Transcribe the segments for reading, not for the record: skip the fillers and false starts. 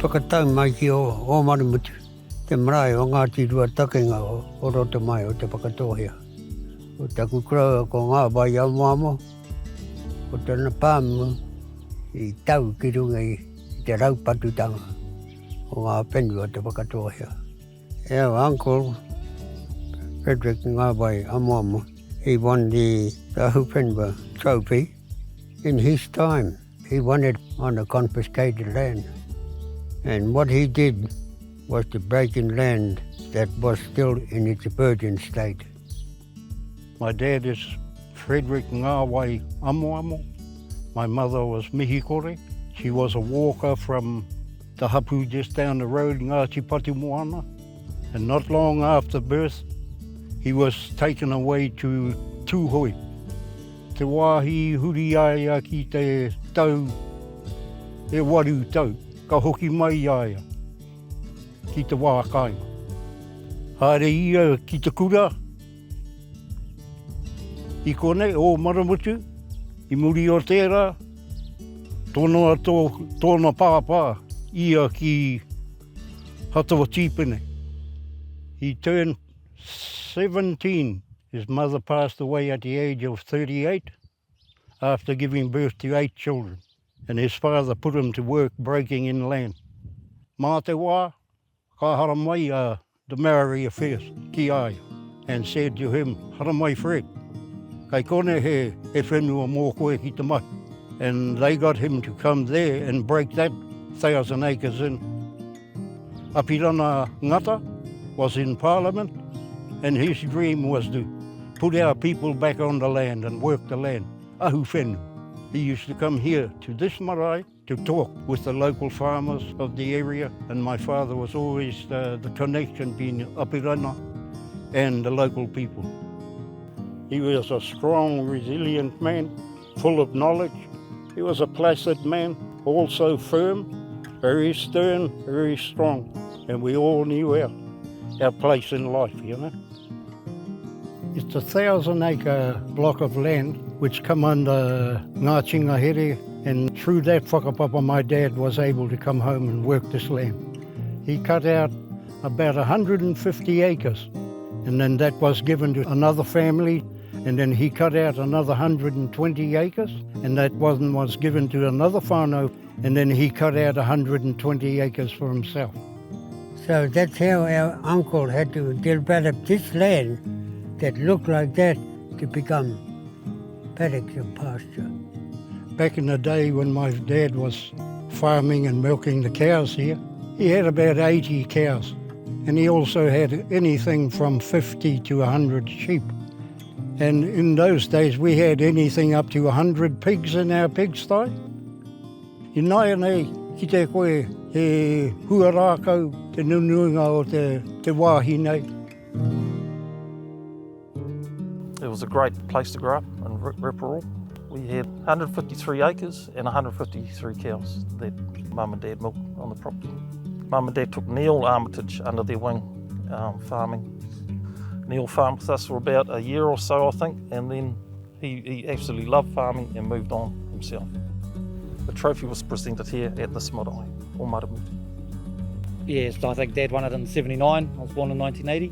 whakatau mai ki o Marimutu. Te marae o Ngāti Rua takenga o roto mai o te whakatohia. O te kukurau ko ngā vai Amoamo, o tana pāmu I tau ki runga I te raupatutanga o ngā penu o te whakatohia. Our uncle, Frederick Ngāwai Amoamo, he won the Ahuwhenua trophy. In his time, he won it on a confiscated land. And what he did was to break in land that was still in its virgin state. My dad is Frederick Ngāwai Amoamo. My mother was Mihikore. She was a walker from the hapu just down the road, Ngāti Patimuana. And not long after birth, he was taken away to Tūhoi. Te wāhi huri aia ki te tau, e waru tau, ka hoki mai aia ki te wā kāinga. Haere ia ki te kura, I kone o Marimutu, I muri o tērā, tōna pāpā, ia ki Hatawa Tīpene. He turned 17. His mother passed away at the age of 38 after giving birth to 8 children. And his father put him to work breaking in land. Mā te wā, ka hara mai the Maori affairs ki ai, and said to him, hara mai Fred, kai kone he whenua mō koe ki te mai. And they got him to come there and break that 1,000 acres in. Apirana Ngata was in Parliament, and his dream was to put our people back on the land and work the land. Ahuwhenua. He used to come here to this marae to talk with the local farmers of the area, and my father was always the connection between Apirana and the local people. He was a strong, resilient man, full of knowledge. He was a placid man, also firm, very stern, very strong, and we all knew our place in life, you know. It's a 1,000-acre block of land which come under Ngāchinga Here, and through that whakapapa my dad was able to come home and work this land. He cut out about 150 acres, and then that was given to another family, and then he cut out another 120 acres, and that one was given to another whānau, and then he cut out 120 acres for himself. So that's how our uncle had to develop this land that looked like that to become paddocks of pasture. Back in the day when my dad was farming and milking the cows here, he had about 80 cows, and he also had anything from 50 to 100 sheep. And in those days we had anything up to 100 pigs in our pigsty. I nai nei ki te koe he huarākau, te nunuinga o te wāhi nei. It was a great place to grow up in Ripperall. We had 153 acres and 153 cows that Mum and Dad milked on the property. Mum and Dad took Neil Armitage under their wing, farming. Neil farmed with us for about a year or so, I think, and then he absolutely loved farming and moved on himself. The trophy was presented here at this marae, o Marimutu. Yes, I think Dad won it in 79. I was born in 1980.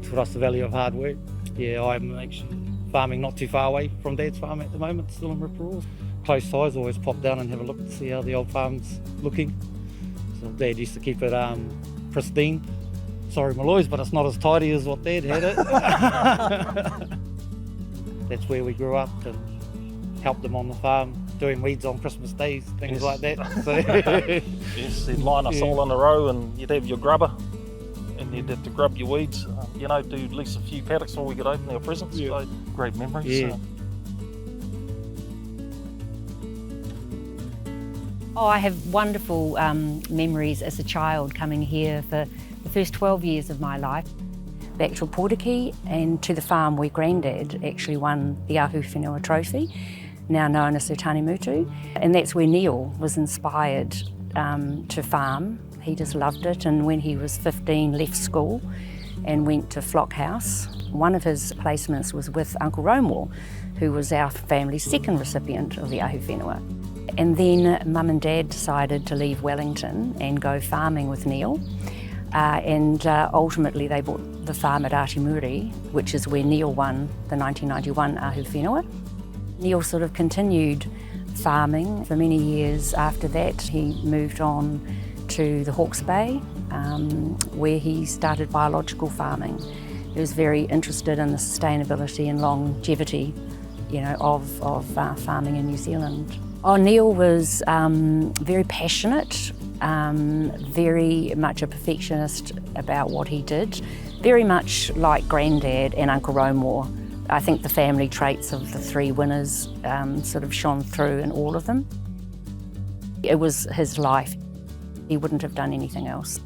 Taught us the value of hard work. Yeah, I'm actually farming not too far away from Dad's farm at the moment, still in Ripperall. Close ties, always pop down and have a look to see how the old farm's looking. So Dad used to keep it pristine. Sorry Malloys, but it's not as tidy as what Dad had it. That's where we grew up and helped them on the farm, doing weeds on Christmas days, things like that. So yes, they'd line us all in a row and you'd have your grubber and you'd have to grub your weeds, do at least a few paddocks before we could open our presents. Yeah. So, great memories. Yeah. Oh, I have wonderful memories as a child coming here for the first 12 years of my life. Back to Portakey and to the farm where Grandad actually won the Ahuwhenua trophy, now known as Tanemutu. And that's where Neil was inspired to farm. He just loved it, and when he was 15 left school and went to Flock House. One of his placements was with Uncle Romore, who was our family's second recipient of the Ahuwhenua. And then Mum and Dad decided to leave Wellington and go farming with Neil. And ultimately they bought the farm at Atimuri, which is where Neil won the 1991 Ahu Whenua. Neil sort of continued farming for many years after that. He moved on to the Hawke's Bay, where he started biological farming. He was very interested in the sustainability and longevity, of farming in New Zealand. Neil was very passionate, very much a perfectionist about what he did, very much like Grandad and Uncle Romore. I think the family traits of the three winners sort of shone through in all of them. It was his life. He wouldn't have done anything else.